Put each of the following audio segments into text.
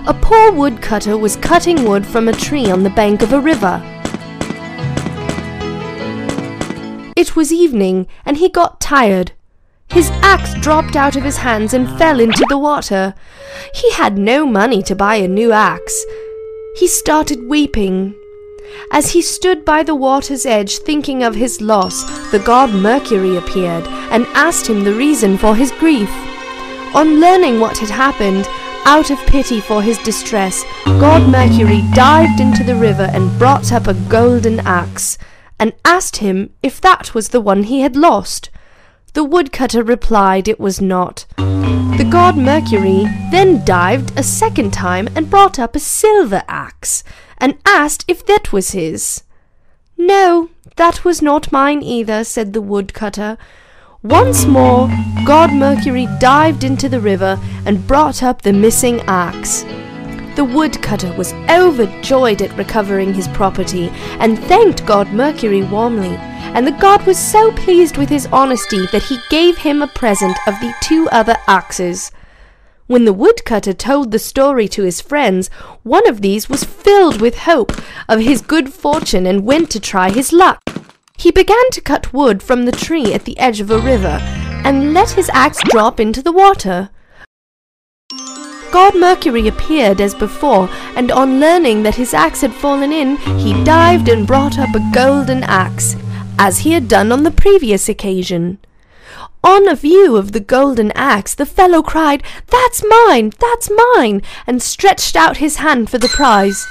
A poor woodcutter was cutting wood from a tree on the bank of a river. It was evening, and he got tired. His axe dropped out of his hands and fell into the water. He had no money to buy a new axe. He started weeping. As he stood by the water's edge thinking of his loss, the god Mercury appeared and asked him the reason for his grief. On learning what had happened, out of pity for his distress, God Mercury dived into the river and brought up a golden axe, and asked him if that was the one he had lost. The woodcutter replied it was not. The god Mercury then dived a second time and brought up a silver axe, and asked if that was his. "No, that was not mine either," said the woodcutter. Once more, God Mercury dived into the river and brought up the missing axe. The woodcutter was overjoyed at recovering his property and thanked God Mercury warmly, and the god was so pleased with his honesty that he gave him a present of the 2 other axes. When the woodcutter told the story to his friends, one of these was filled with hope of his good fortune and went to try his luck. He began to cut wood from the tree at the edge of a river and let his axe drop into the water. God Mercury appeared as before, and on learning that his axe had fallen in, he dived and brought up a golden axe, as he had done on the previous occasion. On a view of the golden axe, the fellow cried, "That's mine! That's mine!" and stretched out his hand for the prize.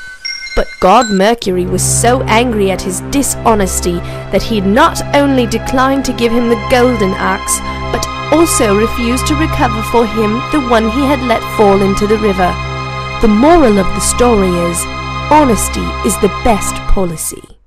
But God Mercury was so angry at his dishonesty that he not only declined to give him the golden axe, but also refused to recover for him the one he had let fall into the river. The moral of the story is, honesty is the best policy.